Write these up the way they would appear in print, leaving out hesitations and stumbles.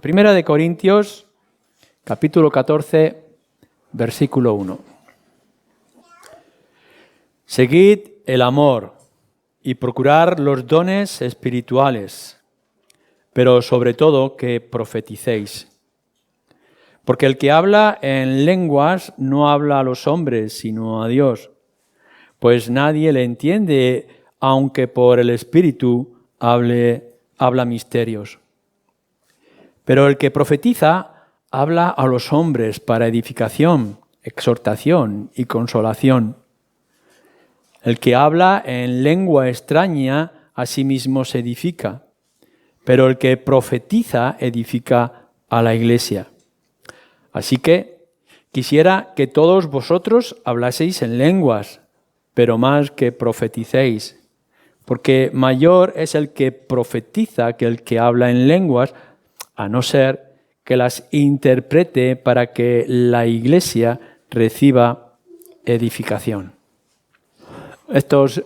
Primera de Corintios, capítulo 14, versículo 1. Seguid el amor y procurar los dones espirituales, pero sobre todo que profeticéis. Porque el que habla en lenguas no habla a los hombres, sino a Dios, pues nadie le entiende, aunque por el Espíritu habla misterios. Pero el que profetiza habla a los hombres para edificación, exhortación y consolación. El que habla en lengua extraña a sí mismo se edifica, pero el que profetiza edifica a la iglesia. Así que quisiera que todos vosotros hablaseis en lenguas, pero más que profeticéis, porque mayor es el que profetiza que el que habla en lenguas, a no ser que las interprete para que la iglesia reciba edificación. Estos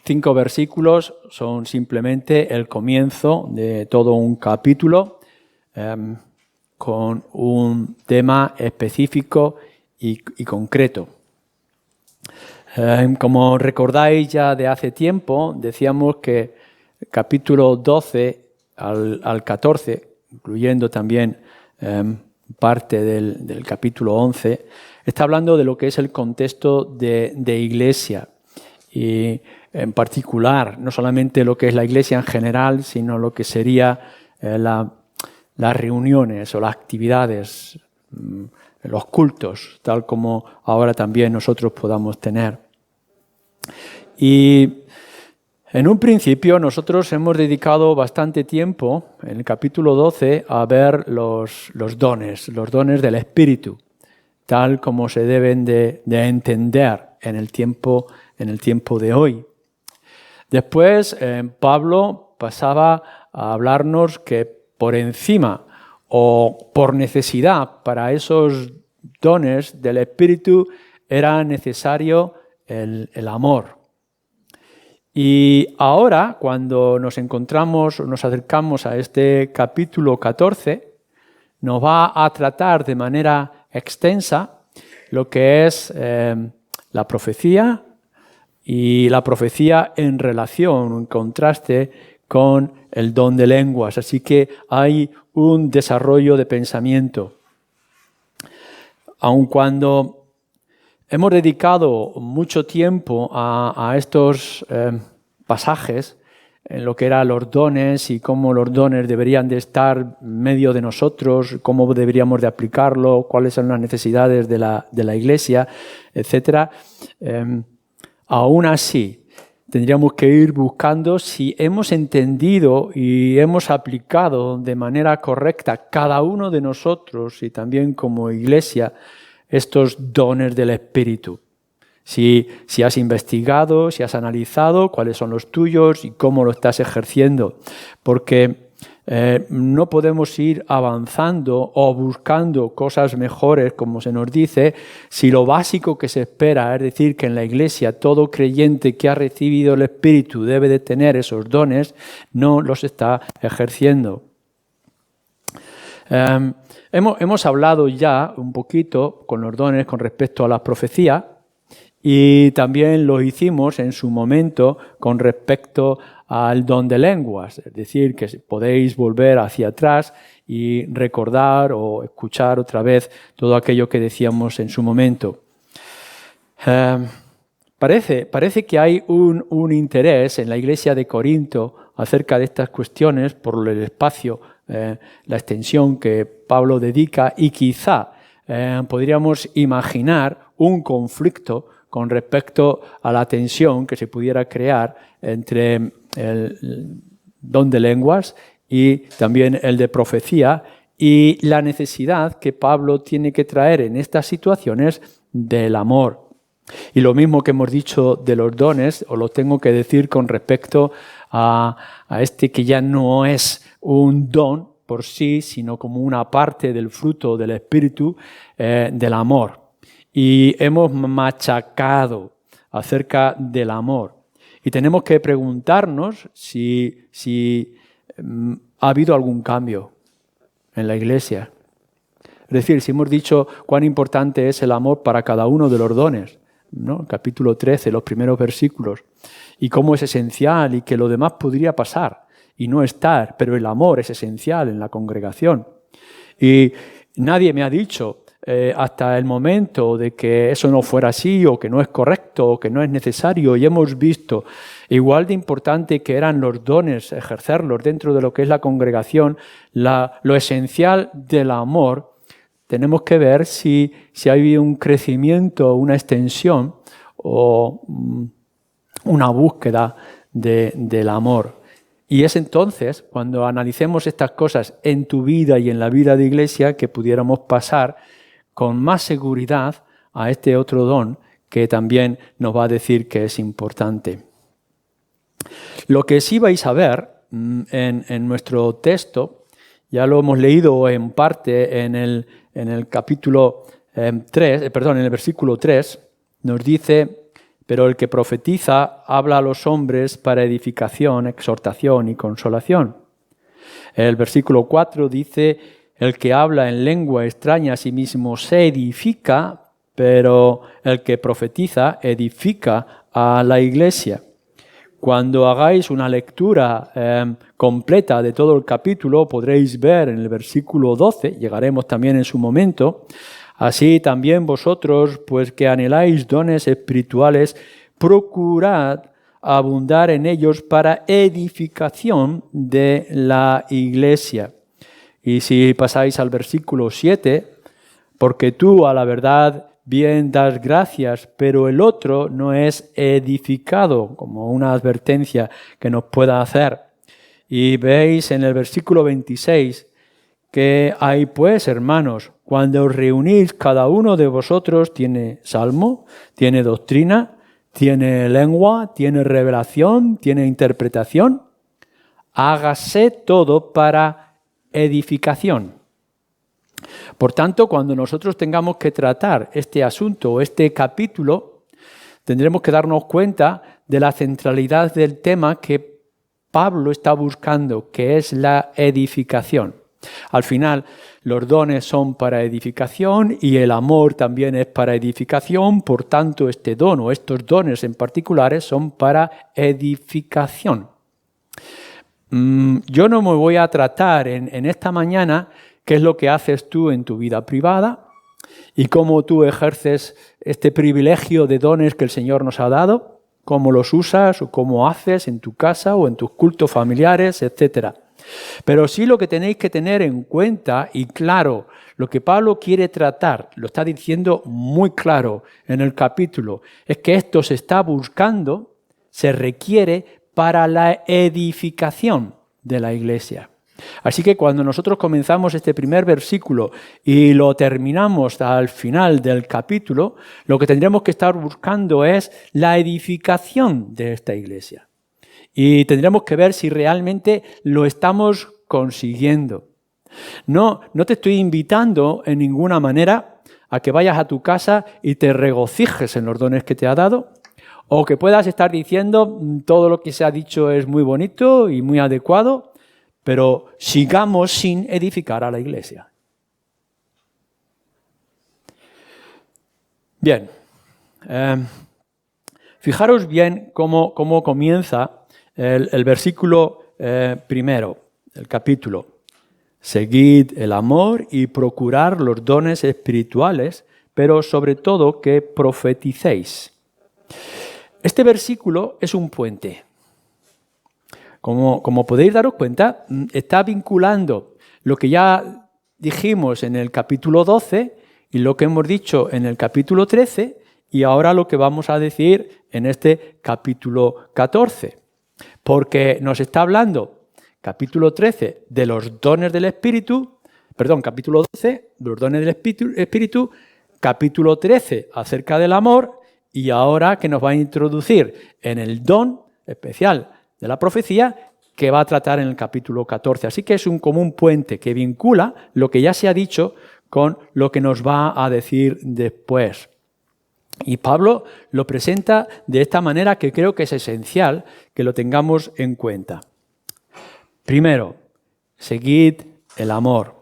5 versículos son simplemente el comienzo de todo un capítulo con un tema específico y concreto. Como recordáis ya de hace tiempo, decíamos que el capítulo 12 al 14, incluyendo también parte del capítulo 11, está hablando de lo que es el contexto de iglesia y en particular, no solamente lo que es la iglesia en general, sino lo que sería las reuniones o las actividades, los cultos, tal como ahora también nosotros podamos tener. Y en un principio nosotros hemos dedicado bastante tiempo, en el capítulo 12, a ver los dones del Espíritu, tal como se deben de entender en el tiempo de hoy. Después Pablo pasaba a hablarnos que por encima o por necesidad para esos dones del Espíritu era necesario el amor. Y ahora, cuando nos acercamos a este capítulo 14, nos va a tratar de manera extensa lo que es la profecía y la profecía en relación, en contraste con el don de lenguas. Así que hay un desarrollo de pensamiento. Aun cuando hemos dedicado mucho tiempo a estos pasajes en lo que eran los dones y cómo los dones deberían de estar en medio de nosotros, cómo deberíamos de aplicarlo, cuáles son las necesidades de la iglesia, etc. Aún así, tendríamos que ir buscando si hemos entendido y hemos aplicado de manera correcta cada uno de nosotros y también como iglesia estos dones del Espíritu. Si has investigado, si has analizado cuáles son los tuyos y cómo lo estás ejerciendo. Porque no podemos ir avanzando o buscando cosas mejores, como se nos dice, si lo básico que se espera, es decir, que en la iglesia todo creyente que ha recibido el Espíritu debe de tener esos dones, no los está ejerciendo. Hemos hablado ya un poquito con los dones con respecto a la profecía y también lo hicimos en su momento con respecto al don de lenguas, es decir, que podéis volver hacia atrás y recordar o escuchar otra vez todo aquello que decíamos en su momento. Parece que hay un interés en la iglesia de Corinto acerca de estas cuestiones por el espacio, la extensión que Pablo dedica y quizá podríamos imaginar un conflicto con respecto a la tensión que se pudiera crear entre el don de lenguas y también el de profecía y la necesidad que Pablo tiene que traer en estas situaciones del amor. Y lo mismo que hemos dicho de los dones, os lo tengo que decir con respecto a este que ya no es un don por sí, sino como una parte del fruto del Espíritu, del amor. Y hemos machacado acerca del amor. Y tenemos que preguntarnos si ha habido algún cambio en la Iglesia. Es decir, si hemos dicho cuán importante es el amor para cada uno de los dones, ¿no? Capítulo 13, los primeros versículos, y cómo es esencial y que lo demás podría pasar y no estar, pero el amor es esencial en la congregación. Y nadie me ha dicho hasta el momento de que eso no fuera así o que no es correcto o que no es necesario, y hemos visto igual de importante que eran los dones, ejercerlos dentro de lo que es la congregación, lo esencial del amor. Tenemos que ver si ha habido un crecimiento, una extensión o una búsqueda del amor. Y es entonces, cuando analicemos estas cosas en tu vida y en la vida de iglesia, que pudiéramos pasar con más seguridad a este otro don que también nos va a decir que es importante. Lo que sí vais a ver en nuestro texto, ya lo hemos leído en parte en el capítulo 3, en el versículo 3, nos dice: pero el que profetiza habla a los hombres para edificación, exhortación y consolación. El versículo 4 dice: el que habla en lengua extraña a sí mismo se edifica, pero el que profetiza edifica a la iglesia. Cuando hagáis una lectura completa de todo el capítulo, podréis ver en el versículo 12, llegaremos también en su momento: así también vosotros, pues que anheláis dones espirituales, procurad abundar en ellos para edificación de la iglesia. Y si pasáis al versículo 7, porque tú a la verdad bien das gracias, pero el otro no es edificado, como una advertencia que nos pueda hacer. Y veis en el versículo 26 que hay pues, hermanos, cuando os reunís, cada uno de vosotros tiene salmo, tiene doctrina, tiene lengua, tiene revelación, tiene interpretación. Hágase todo para edificación. Por tanto, cuando nosotros tengamos que tratar este asunto o este capítulo, tendremos que darnos cuenta de la centralidad del tema que Pablo está buscando, que es la edificación. Al final, los dones son para edificación y el amor también es para edificación. Por tanto, este don o estos dones en particulares son para edificación. Yo no me voy a tratar en esta mañana qué es lo que haces tú en tu vida privada y cómo tú ejerces este privilegio de dones que el Señor nos ha dado, cómo los usas o cómo haces en tu casa o en tus cultos familiares, etc. Pero sí lo que tenéis que tener en cuenta y claro, lo que Pablo quiere tratar, lo está diciendo muy claro en el capítulo, es que esto se está buscando, se requiere para la edificación de la iglesia. Así que cuando nosotros comenzamos este primer versículo y lo terminamos al final del capítulo, lo que tendremos que estar buscando es la edificación de esta iglesia. Y tendremos que ver si realmente lo estamos consiguiendo. No te estoy invitando en ninguna manera a que vayas a tu casa y te regocijes en los dones que te ha dado, o que puedas estar diciendo todo lo que se ha dicho es muy bonito y muy adecuado, pero sigamos sin edificar a la iglesia. Bien, fijaros bien cómo comienza el versículo primero, el capítulo. Seguid el amor y procurar los dones espirituales, pero sobre todo que profeticéis. Este versículo es un puente. Como podéis daros cuenta, está vinculando lo que ya dijimos en el capítulo 12 y lo que hemos dicho en el capítulo 13 y ahora lo que vamos a decir en este capítulo 14. Porque nos está hablando, capítulo 13, de los dones del Espíritu, capítulo 12, de los dones del Espíritu, capítulo 13, acerca del amor, y ahora que nos va a introducir en el don especial de la profecía que va a tratar en el capítulo 14. Así que es como un puente que vincula lo que ya se ha dicho con lo que nos va a decir después. Y Pablo lo presenta de esta manera que creo que es esencial que lo tengamos en cuenta. Primero, seguid el amor.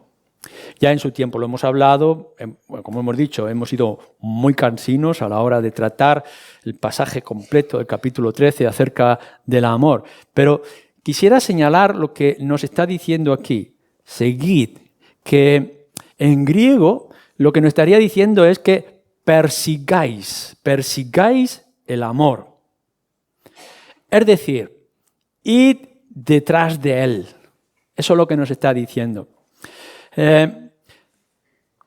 Ya en su tiempo lo hemos hablado, como hemos dicho, hemos sido muy cansinos a la hora de tratar el pasaje completo del capítulo 13 acerca del amor. Pero quisiera señalar lo que nos está diciendo aquí. Seguid, que en griego lo que nos estaría diciendo es que persigáis el amor. Es decir, id detrás de él. Eso es lo que nos está diciendo.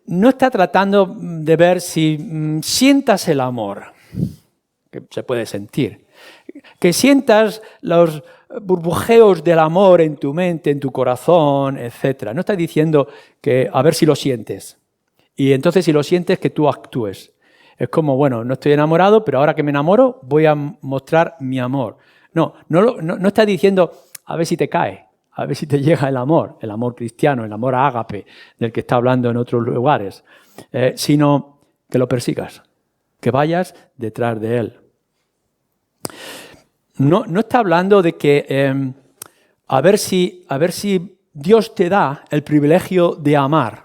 No está tratando de ver si sientas el amor, que se puede sentir, que sientas los burbujeos del amor en tu mente, en tu corazón, etc. No está diciendo que a ver si lo sientes. Y entonces si lo sientes, que tú actúes. Es como, bueno, no estoy enamorado, pero ahora que me enamoro voy a mostrar mi amor. No está diciendo a ver si te cae, a ver si te llega el amor cristiano, el amor ágape, del que está hablando en otros lugares, sino que lo persigas, que vayas detrás de él. No está hablando de que a ver si Dios te da el privilegio de amar.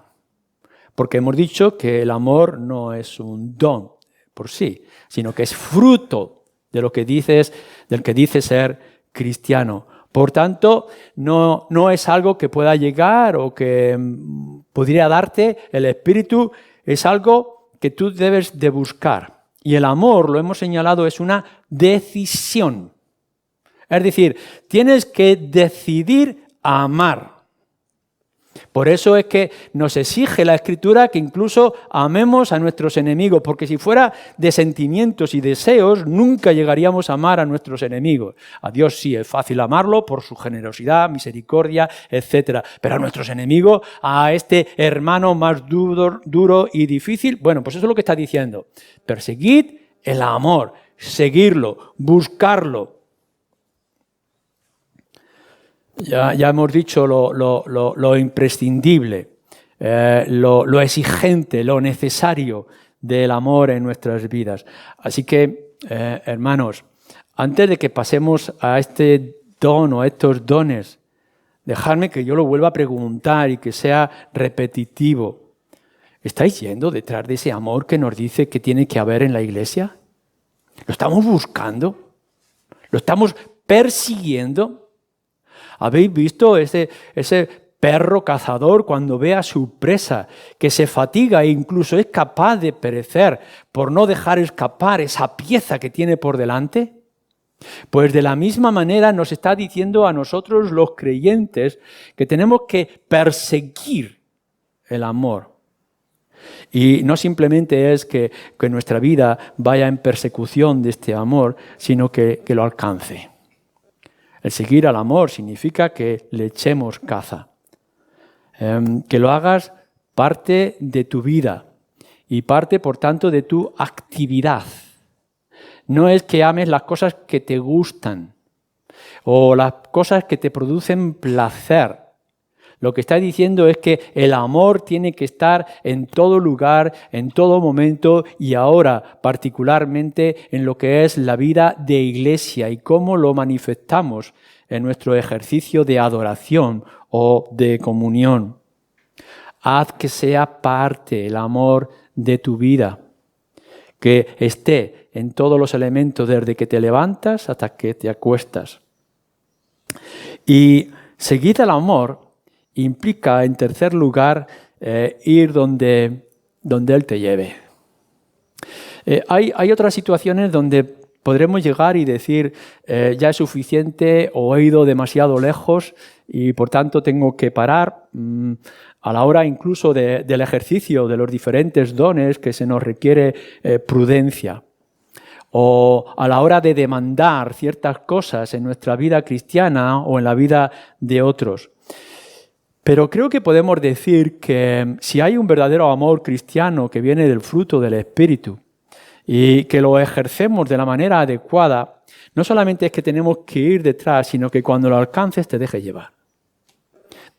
Porque hemos dicho que el amor no es un don por sí, sino que es fruto de lo que dices, del que dices ser cristiano. Por tanto, no es algo que pueda llegar o que podría darte el Espíritu, es algo que tú debes de buscar. Y el amor, lo hemos señalado, es una decisión. Es decir, tienes que decidir amar. Por eso es que nos exige la Escritura que incluso amemos a nuestros enemigos, porque si fuera de sentimientos y deseos, nunca llegaríamos a amar a nuestros enemigos. A Dios sí es fácil amarlo por su generosidad, misericordia, etc. Pero a nuestros enemigos, a este hermano más duro y difícil, bueno, pues eso es lo que está diciendo. Perseguid el amor, seguirlo, buscarlo. Ya hemos dicho lo imprescindible, lo exigente, lo necesario del amor en nuestras vidas. Así que, hermanos, antes de que pasemos a este don o a estos dones, dejadme que yo lo vuelva a preguntar y que sea repetitivo. ¿Estáis yendo detrás de ese amor que nos dice que tiene que haber en la iglesia? ¿Lo estamos buscando? ¿Lo estamos persiguiendo? ¿Habéis visto ese perro cazador cuando ve a su presa que se fatiga e incluso es capaz de perecer por no dejar escapar esa pieza que tiene por delante? Pues de la misma manera nos está diciendo a nosotros los creyentes que tenemos que perseguir el amor. Y no simplemente es que nuestra vida vaya en persecución de este amor, sino que lo alcance. El seguir al amor significa que le echemos caza, que lo hagas parte de tu vida y parte, por tanto, de tu actividad. No es que ames las cosas que te gustan o las cosas que te producen placer. Lo que está diciendo es que el amor tiene que estar en todo lugar, en todo momento y ahora particularmente en lo que es la vida de iglesia y cómo lo manifestamos en nuestro ejercicio de adoración o de comunión. Haz que sea parte el amor de tu vida, que esté en todos los elementos desde que te levantas hasta que te acuestas. Y seguir el amor implica, en tercer lugar, ir donde Él te lleve. Hay otras situaciones donde podremos llegar y decir, ya es suficiente o he ido demasiado lejos y por tanto tengo que parar a la hora incluso del ejercicio de los diferentes dones que se nos requiere prudencia. O a la hora de demandar ciertas cosas en nuestra vida cristiana o en la vida de otros. Pero creo que podemos decir que si hay un verdadero amor cristiano que viene del fruto del Espíritu y que lo ejercemos de la manera adecuada, no solamente es que tenemos que ir detrás, sino que cuando lo alcances te dejes llevar.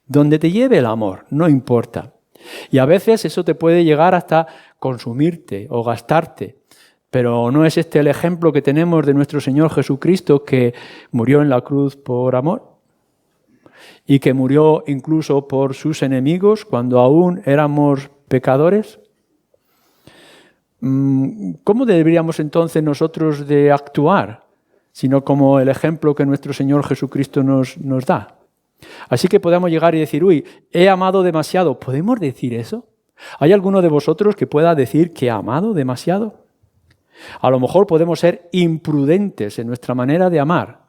Donde te lleve el amor, no importa. Y a veces eso te puede llegar hasta consumirte o gastarte. Pero ¿no es este el ejemplo que tenemos de nuestro Señor Jesucristo, que murió en la cruz por amor? Y que murió incluso por sus enemigos cuando aún éramos pecadores. ¿Cómo deberíamos entonces nosotros de actuar? Sino como el ejemplo que nuestro Señor Jesucristo nos da. Así que podemos llegar y decir, uy, he amado demasiado. ¿Podemos decir eso? ¿Hay alguno de vosotros que pueda decir que ha amado demasiado? A lo mejor podemos ser imprudentes en nuestra manera de amar,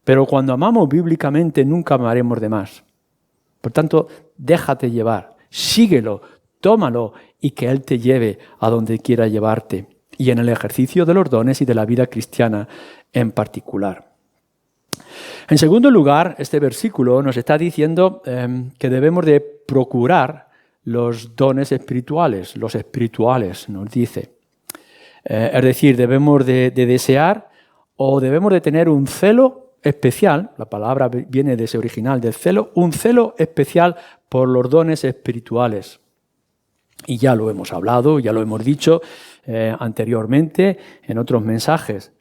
pero cuando amamos bíblicamente nunca amaremos de más. Por tanto, déjate llevar, síguelo, tómalo y que Él te lleve a donde quiera llevarte. Y en el ejercicio de los dones y de la vida cristiana en particular. En segundo lugar, este versículo nos está diciendo que debemos de procurar los dones espirituales, los espirituales, nos dice. Es decir, debemos de desear o debemos de tener un celo especial, la palabra viene de ese original del celo, un celo especial por los dones espirituales. Y ya lo hemos hablado, ya lo hemos dicho anteriormente en otros mensajes.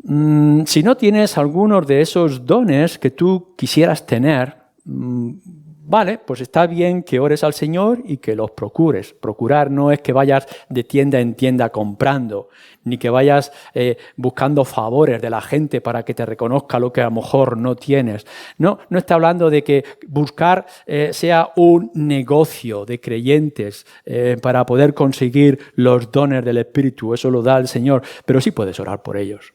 Si no tienes algunos de esos dones que tú quisieras tener, vale, pues está bien que ores al Señor y que los procures. Procurar no es que vayas de tienda en tienda comprando, ni que vayas buscando favores de la gente para que te reconozca lo que a lo mejor no tienes. No está hablando de que buscar sea un negocio de creyentes para poder conseguir los dones del Espíritu. Eso lo da el Señor, pero sí puedes orar por ellos.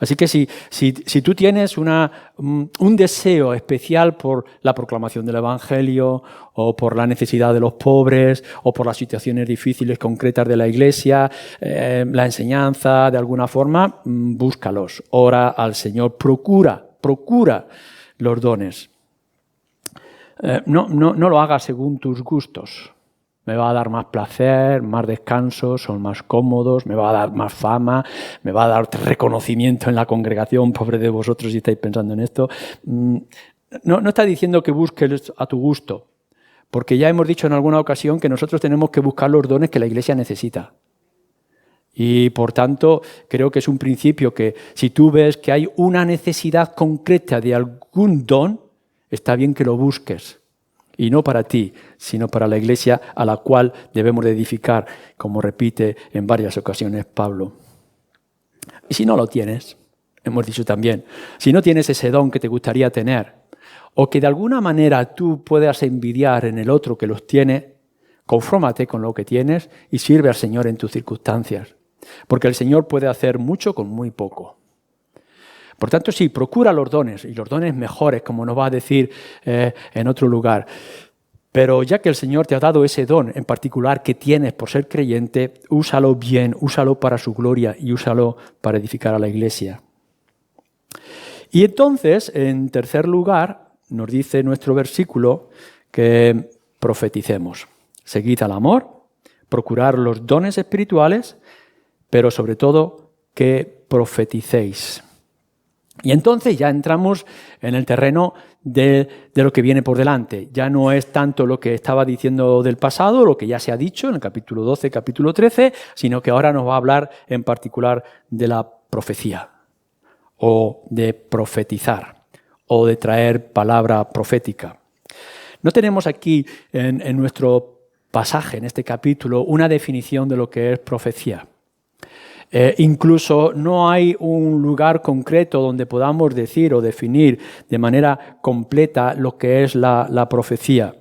Así que si tú tienes un deseo especial por la proclamación del Evangelio o por la necesidad de los pobres o por las situaciones difíciles concretas de la Iglesia, la enseñanza de alguna forma, búscalos, ora al Señor, procura los dones. No lo hagas según tus gustos. Me va a dar más placer, más descanso, son más cómodos, me va a dar más fama, me va a dar reconocimiento en la congregación, pobre de vosotros si estáis pensando en esto. No está diciendo que busques a tu gusto, porque ya hemos dicho en alguna ocasión que nosotros tenemos que buscar los dones que la Iglesia necesita. Y por tanto, creo que es un principio que si tú ves que hay una necesidad concreta de algún don, está bien que lo busques. Y no para ti, sino para la Iglesia a la cual debemos de edificar, como repite en varias ocasiones Pablo. Y si no lo tienes, hemos dicho también, si no tienes ese don que te gustaría tener, o que de alguna manera tú puedas envidiar en el otro que los tiene, confórmate con lo que tienes y sirve al Señor en tus circunstancias. Porque el Señor puede hacer mucho con muy poco. Por tanto, sí, procura los dones, y los dones mejores, como nos va a decir en otro lugar. Pero ya que el Señor te ha dado ese don en particular que tienes por ser creyente, úsalo bien, úsalo para su gloria y úsalo para edificar a la Iglesia. Y entonces, en tercer lugar, nos dice nuestro versículo que profeticemos. Seguid al amor, procurar los dones espirituales, pero sobre todo que profeticéis. Y entonces ya entramos en el terreno de lo que viene por delante. Ya no es tanto lo que estaba diciendo del pasado, lo que ya se ha dicho en el capítulo 12, capítulo 13, sino que ahora nos va a hablar en particular de la profecía, o de profetizar, o de traer palabra profética. No tenemos aquí en nuestro pasaje, en este capítulo, una definición de lo que es profecía. Incluso no hay un lugar concreto donde podamos decir o definir de manera completa lo que es la profecía.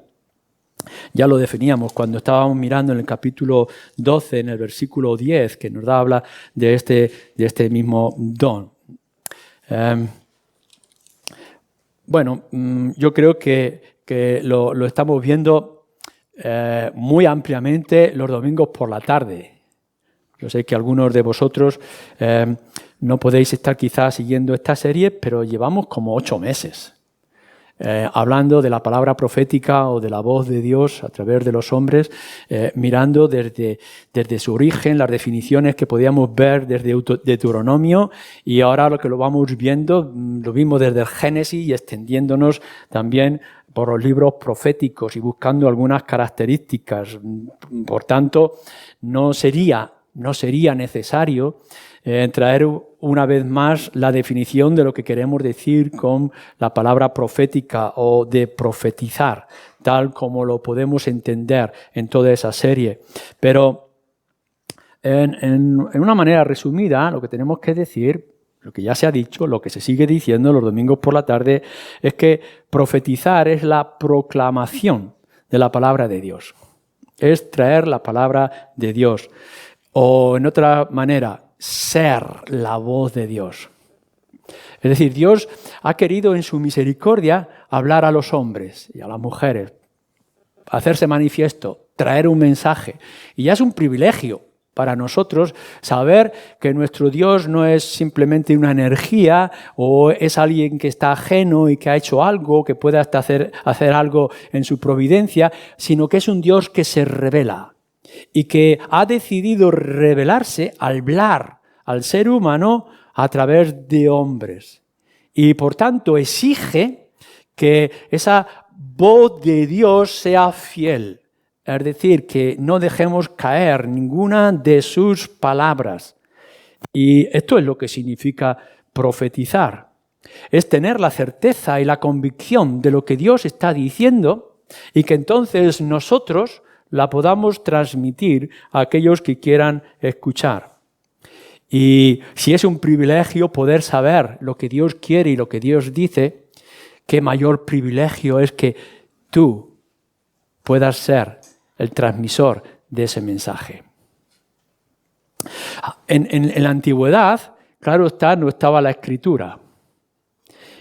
Ya lo definíamos cuando estábamos mirando en el capítulo 12, en el versículo 10, que nos habla de este mismo don. Yo creo que lo estamos viendo muy ampliamente los domingos por la tarde. Yo sé que algunos de vosotros no podéis estar quizás siguiendo esta serie, pero llevamos como 8 meses hablando de la palabra profética o de la voz de Dios a través de los hombres, mirando desde su origen, las definiciones que podíamos ver desde Deuteronomio, y ahora lo que lo vamos viendo, lo vimos desde el Génesis y extendiéndonos también por los libros proféticos y buscando algunas características. Por tanto, no sería necesario traer una vez más la definición de lo que queremos decir con la palabra profética o de profetizar, tal como lo podemos entender en toda esa serie. Pero en una manera resumida, lo que tenemos que decir, lo que ya se ha dicho, lo que se sigue diciendo los domingos por la tarde, es que profetizar es la proclamación de la palabra de Dios. Es traer la palabra de Dios. O en otra manera, ser la voz de Dios. Es decir, Dios ha querido en su misericordia hablar a los hombres y a las mujeres, hacerse manifiesto, traer un mensaje. Y ya es un privilegio para nosotros saber que nuestro Dios no es simplemente una energía o es alguien que está ajeno y que ha hecho algo, que puede hasta hacer algo en su providencia, sino que es un Dios que se revela y que ha decidido revelarse, hablar al ser humano a través de hombres. Y por tanto exige que esa voz de Dios sea fiel. Es decir, que no dejemos caer ninguna de sus palabras. Y esto es lo que significa profetizar. Es tener la certeza y la convicción de lo que Dios está diciendo y que entonces nosotros la podamos transmitir a aquellos que quieran escuchar. Y si es un privilegio poder saber lo que Dios quiere y lo que Dios dice, qué mayor privilegio es que tú puedas ser el transmisor de ese mensaje. En la antigüedad, claro está, no estaba la Escritura.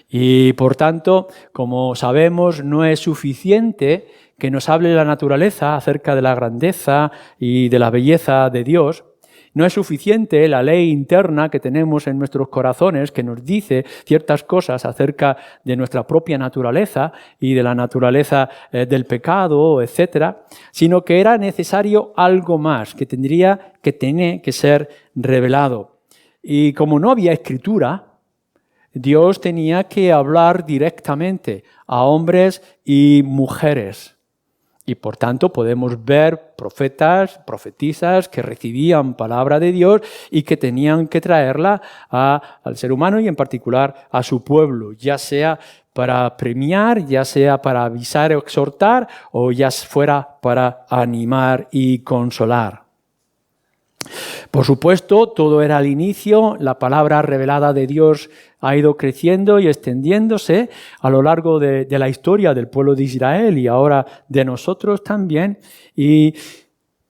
Y por tanto, como sabemos, no es suficiente que nos hable la naturaleza acerca de la grandeza y de la belleza de Dios. No es suficiente la ley interna que tenemos en nuestros corazones que nos dice ciertas cosas acerca de nuestra propia naturaleza y de la naturaleza del pecado, etcétera, sino que era necesario algo más que tendría que ser revelado. Y como no había escritura, Dios tenía que hablar directamente a hombres y mujeres. Y por tanto podemos ver profetas, profetisas que recibían palabra de Dios y que tenían que traerla al ser humano y en particular a su pueblo, ya sea para premiar, ya sea para avisar o exhortar, o ya fuera para animar y consolar. Por supuesto, todo era al inicio, la palabra revelada de Dios ha ido creciendo y extendiéndose a lo largo de la historia del pueblo de Israel y ahora de nosotros también. Y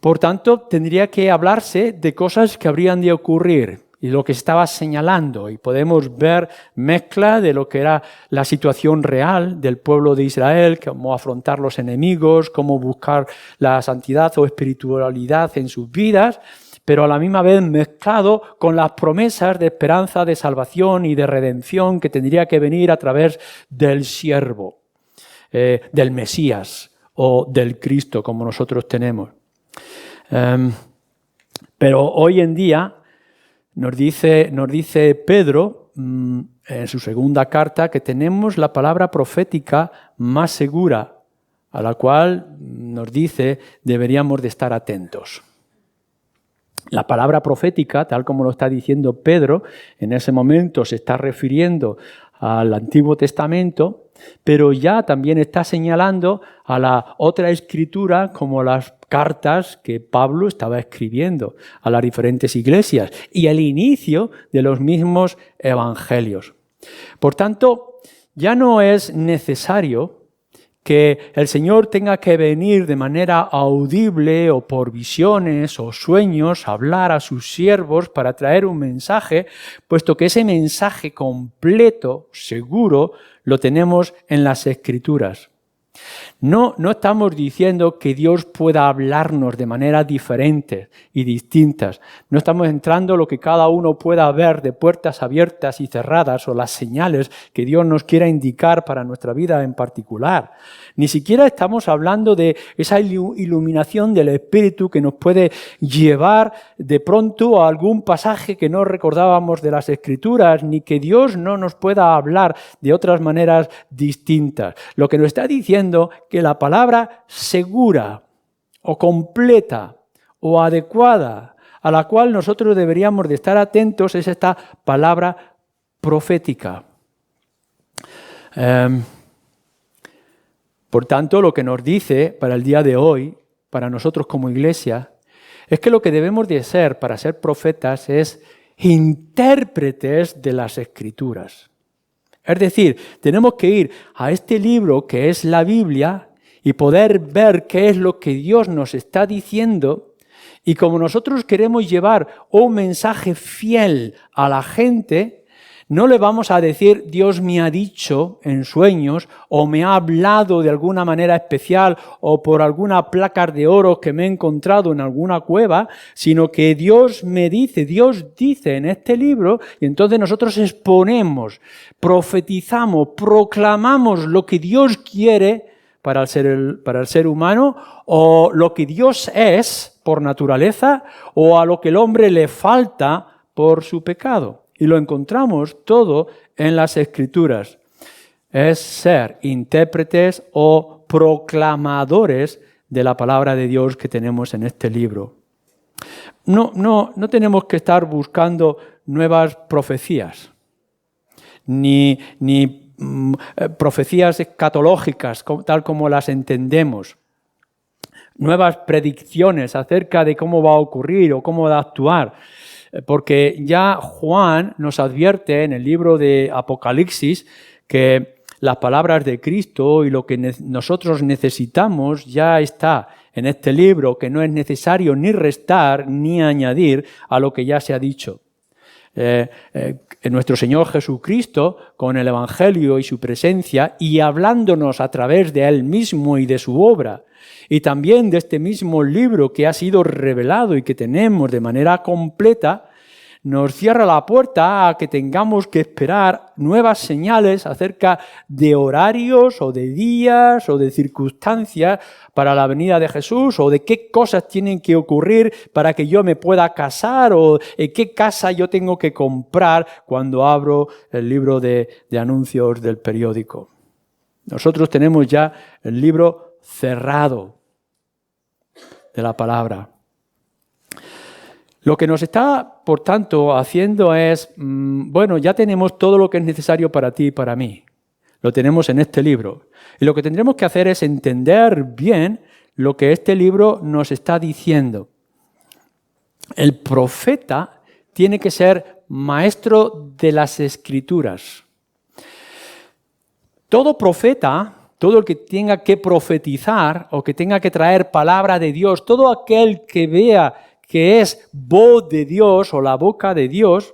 por tanto, tendría que hablarse de cosas que habrían de ocurrir y lo que estaba señalando. Y podemos ver mezcla de lo que era la situación real del pueblo de Israel, cómo afrontar los enemigos, cómo buscar la santidad o espiritualidad en sus vidas, pero a la misma vez mezclado con las promesas de esperanza, de salvación y de redención que tendría que venir a través del siervo, del Mesías o del Cristo, como nosotros tenemos. Pero hoy en día nos dice Pedro en su segunda carta que tenemos la palabra profética más segura, a la cual nos dice deberíamos de estar atentos. La palabra profética, tal como lo está diciendo Pedro, en ese momento se está refiriendo al Antiguo Testamento, pero ya también está señalando a la otra escritura como las cartas que Pablo estaba escribiendo a las diferentes iglesias y el inicio de los mismos evangelios. Por tanto, ya no es necesario que el Señor tenga que venir de manera audible o por visiones o sueños a hablar a sus siervos para traer un mensaje, puesto que ese mensaje completo, seguro, lo tenemos en las Escrituras. No estamos diciendo que Dios pueda hablarnos de maneras diferentes y distintas. No estamos entrando en lo que cada uno pueda ver de puertas abiertas y cerradas o las señales que Dios nos quiera indicar para nuestra vida en particular. Ni siquiera estamos hablando de esa iluminación del Espíritu que nos puede llevar de pronto a algún pasaje que no recordábamos de las Escrituras, ni que Dios no nos pueda hablar de otras maneras distintas. Lo que nos está diciendo que la palabra segura o completa o adecuada a la cual nosotros deberíamos de estar atentos es esta palabra profética. Por tanto, lo que nos dice para el día de hoy, para nosotros como iglesia, es que lo que debemos de ser para ser profetas es intérpretes de las Escrituras. Es decir, tenemos que ir a este libro que es la Biblia y poder ver qué es lo que Dios nos está diciendo. Y como nosotros queremos llevar un mensaje fiel a la gente, no le vamos a decir Dios me ha dicho en sueños o me ha hablado de alguna manera especial o por alguna placa de oro que me he encontrado en alguna cueva, sino que Dios me dice, Dios dice en este libro y entonces nosotros exponemos, profetizamos, proclamamos lo que Dios quiere para el ser humano o lo que Dios es por naturaleza o a lo que el hombre le falta por su pecado. Y lo encontramos todo en las Escrituras. Es ser intérpretes o proclamadores de la palabra de Dios que tenemos en este libro. No tenemos que estar buscando nuevas profecías, ni profecías escatológicas, tal como las entendemos. Nuevas predicciones acerca de cómo va a ocurrir o cómo va a actuar. Porque ya Juan nos advierte en el libro de Apocalipsis que las palabras de Cristo y lo que nosotros necesitamos ya está en este libro, que no es necesario ni restar ni añadir a lo que ya se ha dicho. Nuestro Señor Jesucristo, con el Evangelio y su presencia, y hablándonos a través de Él mismo y de su obra, y también de este mismo libro que ha sido revelado y que tenemos de manera completa, nos cierra la puerta a que tengamos que esperar nuevas señales acerca de horarios o de días o de circunstancias para la venida de Jesús o de qué cosas tienen que ocurrir para que yo me pueda casar o qué casa yo tengo que comprar cuando abro el libro de anuncios del periódico. Nosotros tenemos ya el libro cerrado de la palabra. Lo que nos está, por tanto, haciendo es, ya tenemos todo lo que es necesario para ti y para mí. Lo tenemos en este libro. Y lo que tendremos que hacer es entender bien lo que este libro nos está diciendo. El profeta tiene que ser maestro de las Escrituras. Todo profeta, todo el que tenga que profetizar o que tenga que traer palabra de Dios, todo aquel que vea que es voz de Dios o la boca de Dios,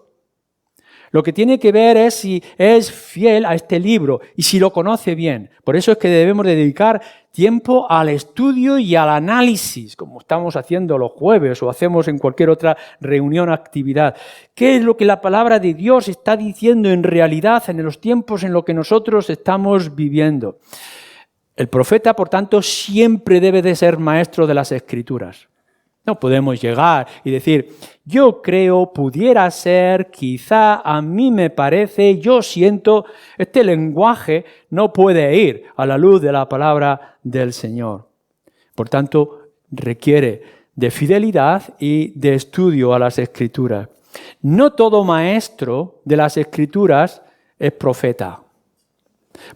lo que tiene que ver es si es fiel a este libro y si lo conoce bien. Por eso es que debemos dedicar tiempo al estudio y al análisis, como estamos haciendo los jueves o hacemos en cualquier otra reunión o actividad. ¿Qué es lo que la palabra de Dios está diciendo en realidad en los tiempos en los que nosotros estamos viviendo? El profeta, por tanto, siempre debe de ser maestro de las Escrituras. No podemos llegar y decir, yo creo, pudiera ser, quizá, a mí me parece, yo siento. Este lenguaje no puede ir a la luz de la palabra del Señor. Por tanto, requiere de fidelidad y de estudio a las Escrituras. No todo maestro de las Escrituras es profeta.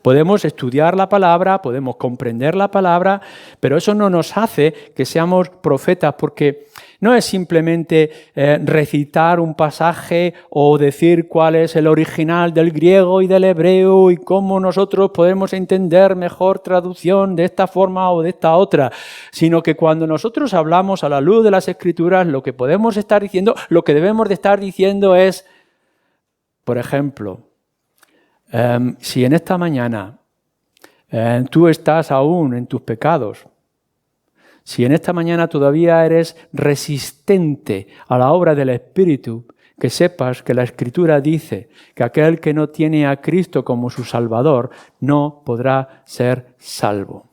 Podemos estudiar la palabra, podemos comprender la palabra, pero eso no nos hace que seamos profetas, porque no es simplemente recitar un pasaje o decir cuál es el original del griego y del hebreo y cómo nosotros podemos entender mejor traducción de esta forma o de esta otra, sino que cuando nosotros hablamos a la luz de las Escrituras, lo que podemos estar diciendo, lo que debemos de estar diciendo es, por ejemplo, si en esta mañana Tú estás aún en tus pecados. Si en esta mañana todavía eres resistente a la obra del Espíritu, que sepas que la Escritura dice que aquel que no tiene a Cristo como su Salvador no podrá ser salvo.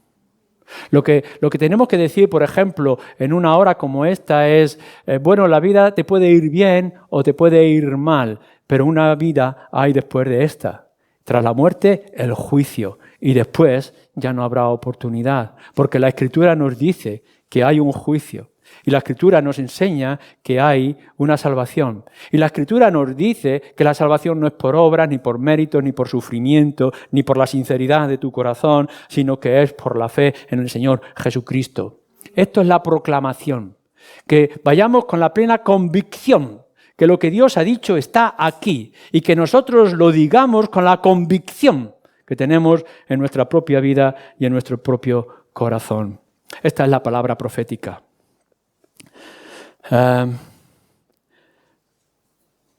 Lo que tenemos que decir, por ejemplo, en una hora como esta es, bueno, la vida te puede ir bien o te puede ir mal, pero una vida hay después de esta. Tras la muerte, el juicio, y después ya no habrá oportunidad, porque la Escritura nos dice que hay un juicio. Y la Escritura nos enseña que hay una salvación. Y la Escritura nos dice que la salvación no es por obras, ni por méritos, ni por sufrimiento, ni por la sinceridad de tu corazón, sino que es por la fe en el Señor Jesucristo. Esto es la proclamación. Que vayamos con la plena convicción que lo que Dios ha dicho está aquí y que nosotros lo digamos con la convicción que tenemos en nuestra propia vida y en nuestro propio corazón. Esta es la palabra profética.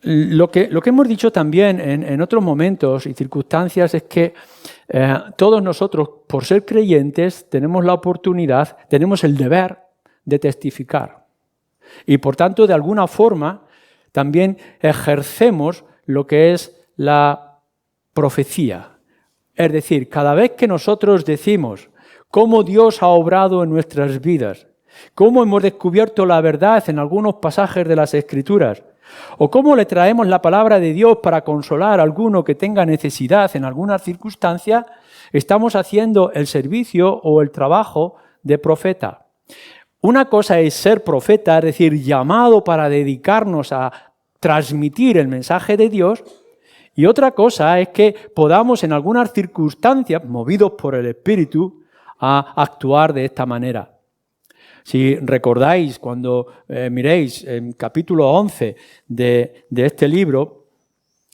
Lo que hemos dicho también en otros momentos y circunstancias es que todos nosotros, por ser creyentes, tenemos la oportunidad, tenemos el deber de testificar. Y por tanto, de alguna forma, también ejercemos lo que es la profecía. Es decir, cada vez que nosotros decimos cómo Dios ha obrado en nuestras vidas, cómo hemos descubierto la verdad en algunos pasajes de las Escrituras, o cómo le traemos la palabra de Dios para consolar a alguno que tenga necesidad en alguna circunstancia, estamos haciendo el servicio o el trabajo de profeta. Una cosa es ser profeta, es decir, llamado para dedicarnos a transmitir el mensaje de Dios, y otra cosa es que podamos en algunas circunstancias, movidos por el Espíritu, a actuar de esta manera. Si recordáis, cuando miréis en capítulo 11 de este libro,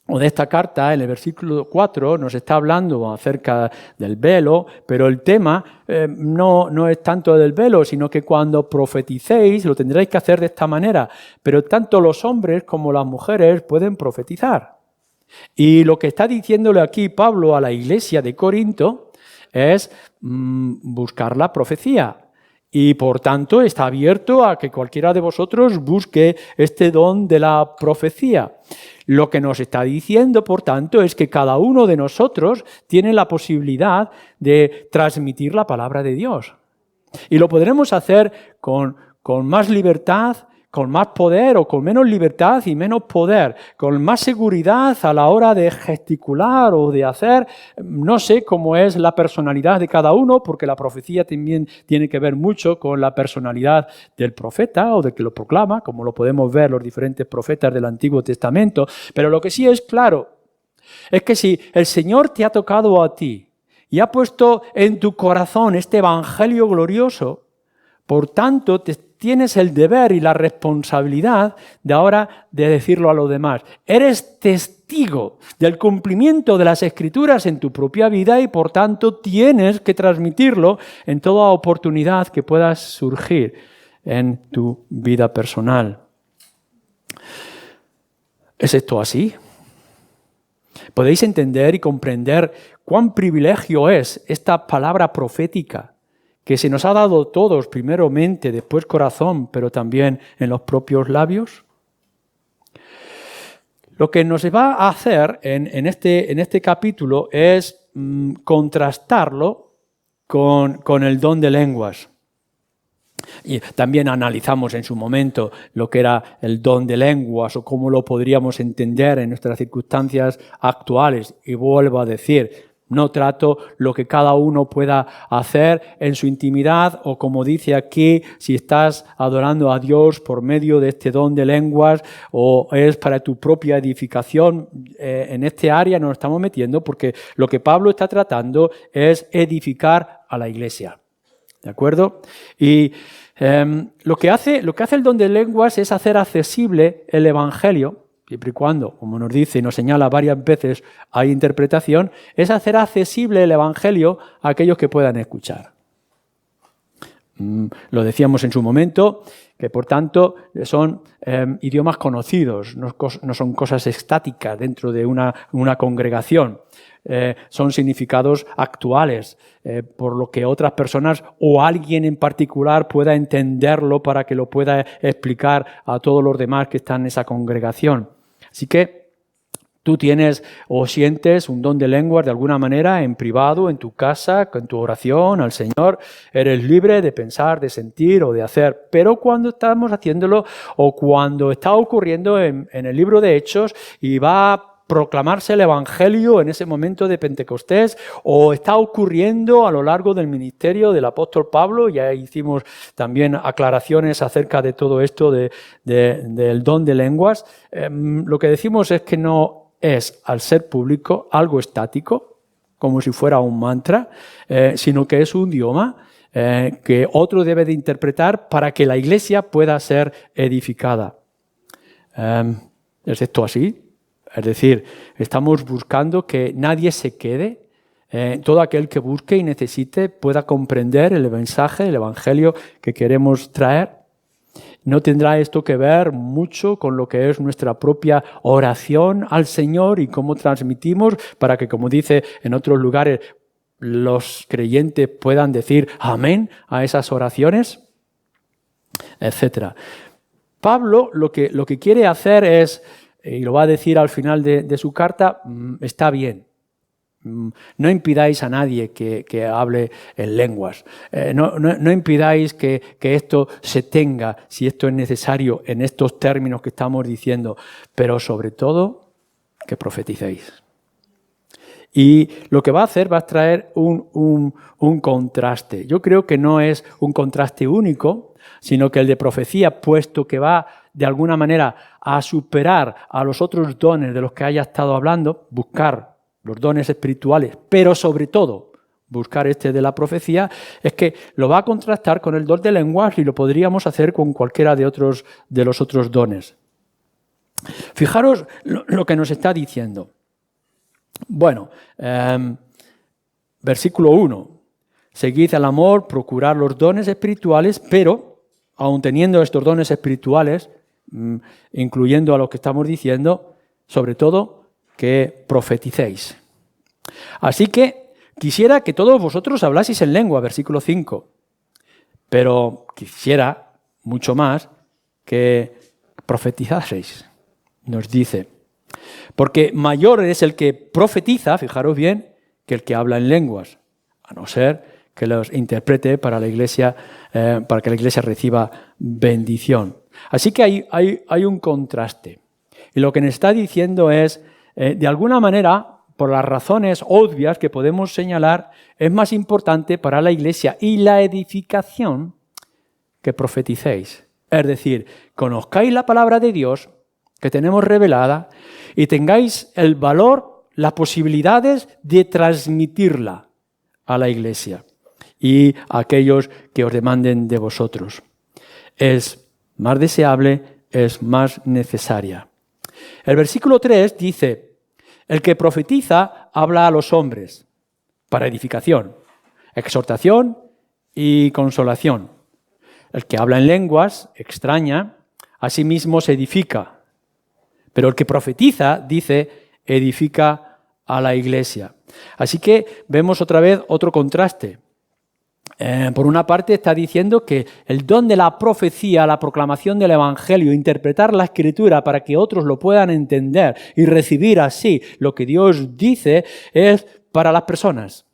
o de esta carta, en el versículo 4 nos está hablando acerca del velo, pero el tema no es tanto del velo, sino que cuando profeticéis lo tendréis que hacer de esta manera. Pero tanto los hombres como las mujeres pueden profetizar. Y lo que está diciéndole aquí Pablo a la iglesia de Corinto es buscar la profecía. Y por tanto está abierto a que cualquiera de vosotros busque este don de la profecía. Lo que nos está diciendo, por tanto, es que cada uno de nosotros tiene la posibilidad de transmitir la palabra de Dios. Y lo podremos hacer con más libertad, con más poder, o con menos libertad y menos poder, con más seguridad a la hora de gesticular o de hacer. No sé cómo es la personalidad de cada uno, porque la profecía también tiene que ver mucho con la personalidad del profeta o del que lo proclama, como lo podemos ver los diferentes profetas del Antiguo Testamento. Pero lo que sí es claro es que si el Señor te ha tocado a ti y ha puesto en tu corazón este evangelio glorioso, por tanto tienes el deber y la responsabilidad de ahora de decirlo a los demás. Eres testigo del cumplimiento de las Escrituras en tu propia vida y por tanto tienes que transmitirlo en toda oportunidad que pueda surgir en tu vida personal. ¿Es esto así? ¿Podéis entender y comprender cuán privilegio es esta palabra profética que se nos ha dado todos, primero mente, después corazón, pero también en los propios labios? Lo que nos va a hacer en este capítulo es contrastarlo con el don de lenguas. Y también analizamos en su momento lo que era el don de lenguas o cómo lo podríamos entender en nuestras circunstancias actuales. Y vuelvo a decir, no trato lo que cada uno pueda hacer en su intimidad o, como dice aquí, si estás adorando a Dios por medio de este don de lenguas o es para tu propia edificación. En este área nos estamos metiendo porque lo que Pablo está tratando es edificar a la iglesia. ¿De acuerdo? Y lo que hace el don de lenguas es hacer accesible el Evangelio, siempre y cuando, como nos dice y nos señala varias veces, hay interpretación, es hacer accesible el Evangelio a aquellos que puedan escuchar. Lo decíamos en su momento, que por tanto son idiomas conocidos, no son cosas estáticas dentro de una congregación. Son significados actuales, por lo que otras personas o alguien en particular pueda entenderlo para que lo pueda explicar a todos los demás que están en esa congregación. Así que tú tienes o sientes un don de lenguas de alguna manera en privado, en tu casa, con tu oración al Señor. Eres libre de pensar, de sentir o de hacer. Pero cuando estamos haciéndolo o cuando está ocurriendo en el libro de Hechos y va a proclamarse el Evangelio en ese momento de Pentecostés, o está ocurriendo a lo largo del ministerio del apóstol Pablo, ya hicimos también aclaraciones acerca de todo esto del don de lenguas, lo que decimos es que no es, al ser público, algo estático, como si fuera un mantra, sino que es un idioma que otro debe de interpretar para que la iglesia pueda ser edificada. ¿Es esto así? Es decir, estamos buscando que nadie se quede, todo aquel que busque y necesite pueda comprender el mensaje, el evangelio que queremos traer. ¿No tendrá esto que ver mucho con lo que es nuestra propia oración al Señor y cómo transmitimos para que, como dice en otros lugares, los creyentes puedan decir amén a esas oraciones? Etcétera. Pablo lo que quiere hacer es, y lo va a decir al final de su carta, está bien. No impidáis a nadie que hable en lenguas. No impidáis que esto se tenga, si esto es necesario, en estos términos que estamos diciendo. Pero sobre todo, que profeticéis. Y lo que va a hacer va a traer un contraste. Yo creo que no es un contraste único, sino que el de profecía, puesto que va de alguna manera a superar a los otros dones de los que haya estado hablando, buscar los dones espirituales, pero sobre todo buscar este de la profecía, es que lo va a contrastar con el don de lenguas y lo podríamos hacer con cualquiera de los otros dones. Fijaros lo que nos está diciendo. Bueno, versículo 1. Seguid el amor, procurad los dones espirituales, pero, aun teniendo estos dones espirituales, incluyendo a lo que estamos diciendo, sobre todo, que profeticéis. Así que quisiera que todos vosotros hablaseis en lengua, versículo 5, pero quisiera mucho más que profetizaseis, nos dice. Porque mayor es el que profetiza, fijaros bien, que el que habla en lenguas, a no ser que los interprete para la iglesia, para que la iglesia reciba bendición. Así que hay un contraste. Y lo que nos está diciendo es, de alguna manera, por las razones obvias que podemos señalar, es más importante para la iglesia y la edificación que profeticéis. Es decir, conozcáis la palabra de Dios que tenemos revelada y tengáis el valor, las posibilidades de transmitirla a la iglesia y a aquellos que os demanden de vosotros. Es más deseable, es más necesaria. El versículo 3 dice, el que profetiza habla a los hombres para edificación, exhortación y consolación. El que habla en lenguas extraña, a sí mismo se edifica. Pero el que profetiza, dice, edifica a la iglesia. Así que vemos otra vez otro contraste. Por una parte está diciendo que el don de la profecía, la proclamación del Evangelio, interpretar la Escritura para que otros lo puedan entender y recibir así lo que Dios dice, es para las personas.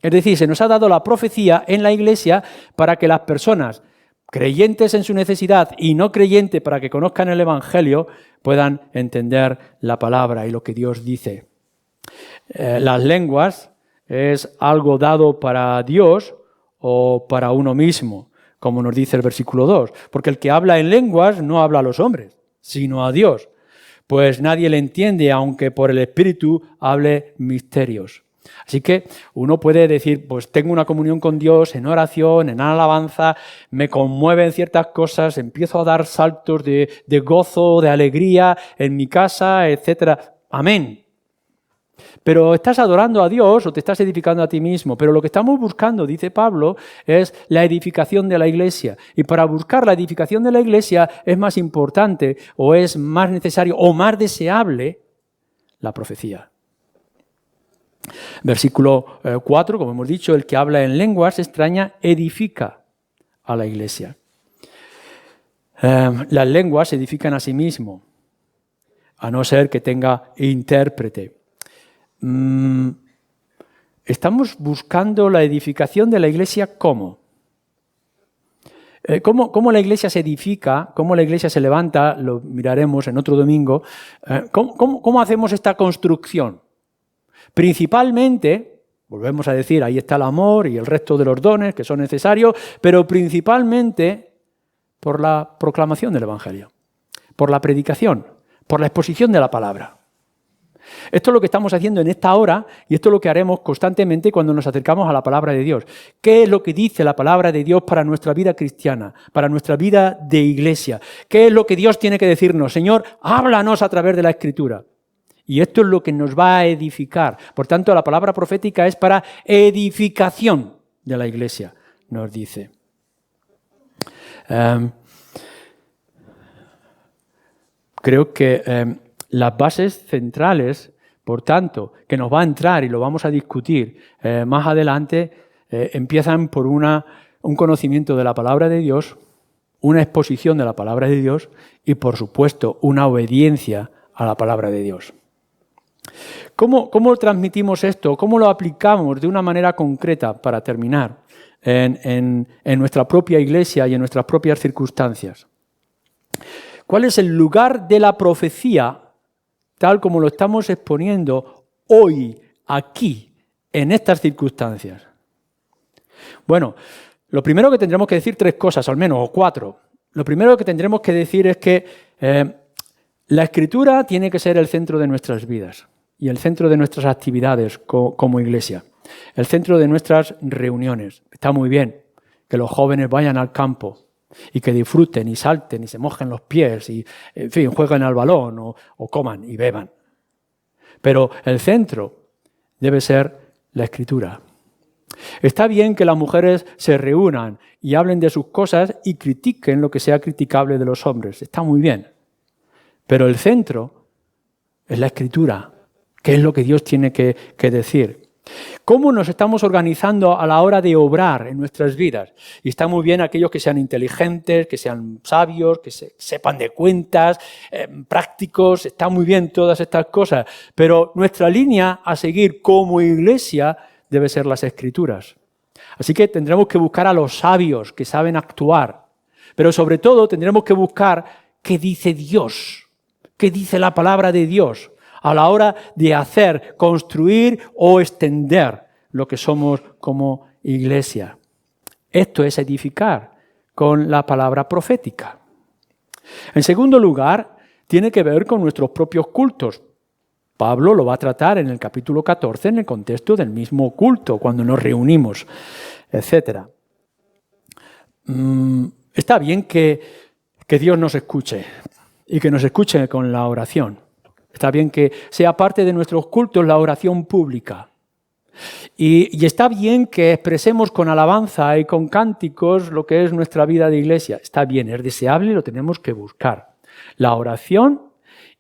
Es decir, se nos ha dado la profecía en la iglesia para que las personas creyentes en su necesidad y no creyentes para que conozcan el Evangelio puedan entender la palabra y lo que Dios dice. Las lenguas es algo dado para Dios o para uno mismo, como nos dice el versículo 2, porque el que habla en lenguas no habla a los hombres, sino a Dios, pues nadie le entiende, aunque por el Espíritu hable misterios. Así que uno puede decir, pues tengo una comunión con Dios en oración, en alabanza, me conmueven ciertas cosas, empiezo a dar saltos de gozo, de alegría en mi casa, etc. Amén. Pero estás adorando a Dios o te estás edificando a ti mismo. Pero lo que estamos buscando, dice Pablo, es la edificación de la iglesia. Y para buscar la edificación de la iglesia es más importante o es más necesario o más deseable la profecía. Versículo 4, como hemos dicho, el que habla en lenguas extrañas edifica a la iglesia. Las lenguas se edifican a sí mismo, a no ser que tenga intérprete. Estamos buscando la edificación de la iglesia ¿cómo? ¿Cómo la iglesia se edifica? ¿Cómo la iglesia se levanta? Lo miraremos en otro domingo. ¿Cómo hacemos esta construcción? Principalmente, volvemos a decir, ahí está el amor y el resto de los dones que son necesarios, pero principalmente por la proclamación del Evangelio, por la predicación, por la exposición de la palabra. Esto es lo que estamos haciendo en esta hora y esto es lo que haremos constantemente cuando nos acercamos a la palabra de Dios. ¿Qué es lo que dice la palabra de Dios para nuestra vida cristiana, para nuestra vida de iglesia? ¿Qué es lo que Dios tiene que decirnos? Señor, háblanos a través de la Escritura. Y esto es lo que nos va a edificar. Por tanto, la palabra profética es para edificación de la iglesia, nos dice. Creo que las bases centrales, por tanto, que nos va a entrar y lo vamos a discutir más adelante, empiezan por un conocimiento de la palabra de Dios, una exposición de la palabra de Dios y, por supuesto, una obediencia a la palabra de Dios. ¿Cómo transmitimos esto? ¿Cómo lo aplicamos de una manera concreta, para terminar, en nuestra propia iglesia y en nuestras propias circunstancias? ¿Cuál es el lugar de la profecía, tal como lo estamos exponiendo hoy, aquí, en estas circunstancias? Bueno, lo primero que tendremos que decir 3 cosas, al menos, o 4. Lo primero que tendremos que decir es que la Escritura tiene que ser el centro de nuestras vidas y el centro de nuestras actividades como iglesia, el centro de nuestras reuniones. Está muy bien que los jóvenes vayan al campo y que disfruten y salten y se mojen los pies y, en fin, jueguen al balón o coman y beban. Pero el centro debe ser la Escritura. Está bien que las mujeres se reúnan y hablen de sus cosas y critiquen lo que sea criticable de los hombres. Está muy bien. Pero el centro es la Escritura, que es lo que Dios tiene que decir. ¿Cómo nos estamos organizando a la hora de obrar en nuestras vidas? Y está muy bien aquellos que sean inteligentes, que sean sabios, que sepan de cuentas, prácticos, está muy bien todas estas cosas. Pero nuestra línea a seguir como iglesia debe ser las Escrituras. Así que tendremos que buscar a los sabios que saben actuar. Pero sobre todo tendremos que buscar qué dice Dios, qué dice la palabra de Dios a la hora de hacer, construir o extender lo que somos como iglesia. Esto es edificar con la palabra profética. En segundo lugar, tiene que ver con nuestros propios cultos. Pablo lo va a tratar en el capítulo 14 en el contexto del mismo culto, cuando nos reunimos, etc. Está bien que Dios nos escuche y que nos escuche con la oración. Está bien que sea parte de nuestros cultos la oración pública. Y está bien que expresemos con alabanza y con cánticos lo que es nuestra vida de iglesia. Está bien, es deseable y lo tenemos que buscar. La oración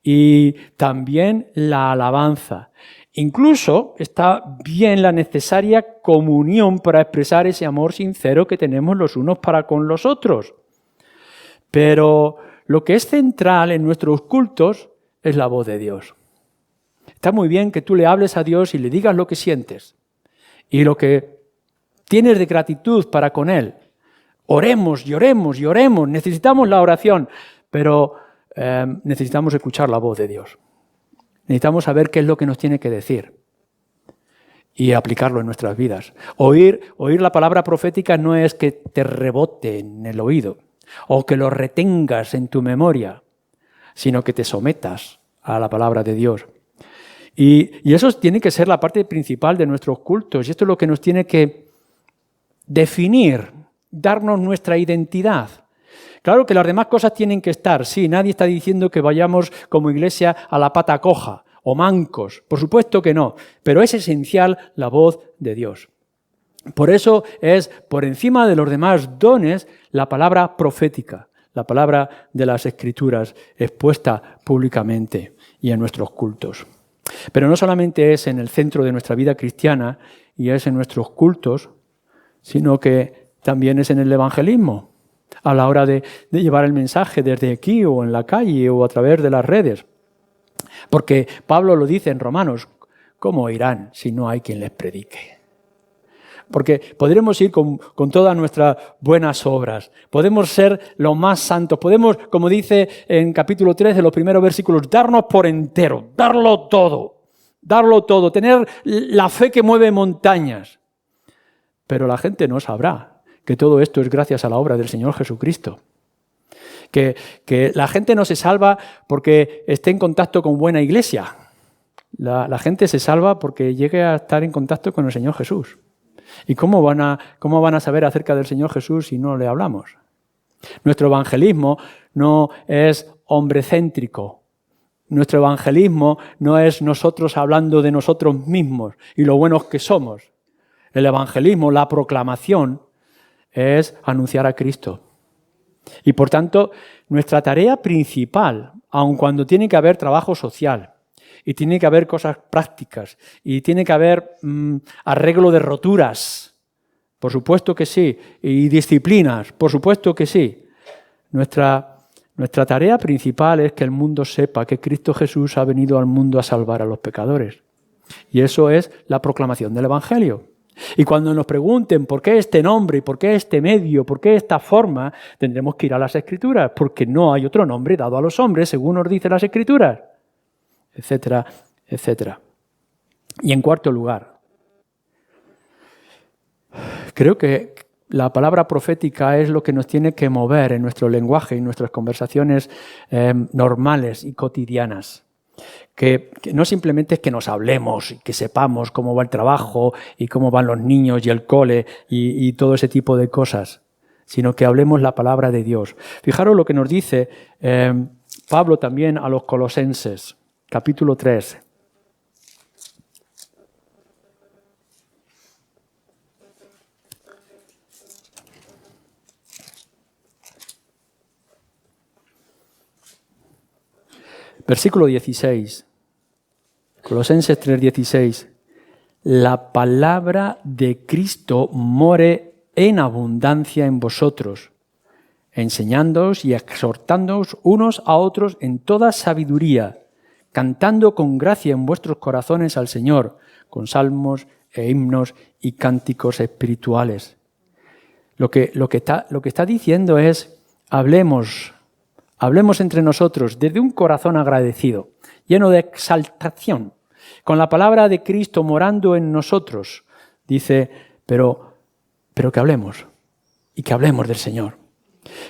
y también la alabanza. Incluso está bien la necesaria comunión para expresar ese amor sincero que tenemos los unos para con los otros. Pero lo que es central en nuestros cultos es la voz de Dios. Está muy bien que tú le hables a Dios y le digas lo que sientes y lo que tienes de gratitud para con Él. Oremos y oremos y oremos. Necesitamos la oración, pero necesitamos escuchar la voz de Dios. Necesitamos saber qué es lo que nos tiene que decir y aplicarlo en nuestras vidas. Oír la palabra profética no es que te rebote en el oído o que lo retengas en tu memoria, sino que te sometas a la palabra de Dios. Y eso tiene que ser la parte principal de nuestros cultos. Y esto es lo que nos tiene que definir, darnos nuestra identidad. Claro que las demás cosas tienen que estar. Sí, nadie está diciendo que vayamos como iglesia a la pata coja o mancos. Por supuesto que no, pero es esencial la voz de Dios. Por eso es, por encima de los demás dones, la palabra profética, la palabra de las Escrituras expuesta públicamente y en nuestros cultos. Pero no solamente es en el centro de nuestra vida cristiana y es en nuestros cultos, sino que también es en el evangelismo, a la hora de llevar el mensaje desde aquí o en la calle o a través de las redes. Porque Pablo lo dice en Romanos, ¿cómo irán si no hay quien les predique? Porque podremos ir con todas nuestras buenas obras, podemos ser los más santos, podemos, como dice en capítulo 3 de los primeros versículos, darnos por entero, darlo todo, tener la fe que mueve montañas. Pero la gente no sabrá que todo esto es gracias a la obra del Señor Jesucristo. Que la gente no se salva porque esté en contacto con buena iglesia. La gente se salva porque llegue a estar en contacto con el Señor Jesús. ¿Y cómo van a saber acerca del Señor Jesús si no le hablamos? Nuestro evangelismo no es hombrecéntrico. Nuestro evangelismo no es nosotros hablando de nosotros mismos y lo buenos que somos. El evangelismo, la proclamación, es anunciar a Cristo. Y por tanto, nuestra tarea principal, aun cuando tiene que haber trabajo social, y tiene que haber cosas prácticas, y tiene que haber arreglo de roturas, por supuesto que sí, y disciplinas, por supuesto que sí. Nuestra tarea principal es que el mundo sepa que Cristo Jesús ha venido al mundo a salvar a los pecadores. Y eso es la proclamación del Evangelio. Y cuando nos pregunten por qué este nombre, por qué este medio, por qué esta forma, tendremos que ir a las Escrituras, porque no hay otro nombre dado a los hombres, según nos dicen las Escrituras, etcétera, etcétera. Y en cuarto lugar, creo que la palabra profética es lo que nos tiene que mover en nuestro lenguaje y en nuestras conversaciones normales y cotidianas. Que no simplemente es que nos hablemos y que sepamos cómo va el trabajo y cómo van los niños y el cole y todo ese tipo de cosas, sino que hablemos la palabra de Dios. Fijaros lo que nos dice Pablo también a los Colosenses, capítulo 3. Versículo 16, Colosenses 3:16. La palabra de Cristo more en abundancia en vosotros, enseñándoos y exhortándoos unos a otros en toda sabiduría, cantando con gracia en vuestros corazones al Señor, con salmos e himnos y cánticos espirituales. Lo que está diciendo es, hablemos entre nosotros desde un corazón agradecido, lleno de exaltación, con la palabra de Cristo morando en nosotros. Dice, pero que hablemos, y que hablemos del Señor.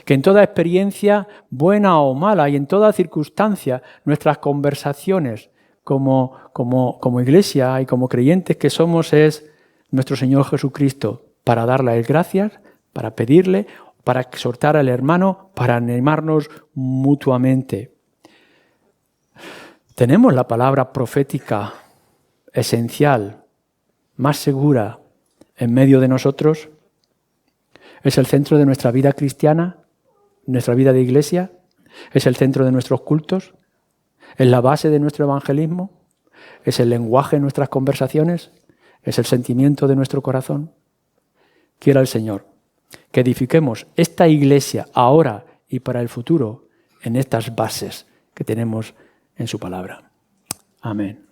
Que en toda experiencia, buena o mala, y en toda circunstancia, nuestras conversaciones como iglesia y como creyentes que somos es nuestro Señor Jesucristo, para darle gracias, para pedirle, para exhortar al hermano, para animarnos mutuamente. ¿Tenemos la palabra profética esencial, más segura, en medio de nosotros? ¿Es el centro de nuestra vida cristiana, nuestra vida de iglesia? ¿Es el centro de nuestros cultos? ¿Es la base de nuestro evangelismo? ¿Es el lenguaje de nuestras conversaciones? ¿Es el sentimiento de nuestro corazón? Quiera el Señor que edifiquemos esta iglesia ahora y para el futuro en estas bases que tenemos en su palabra. Amén.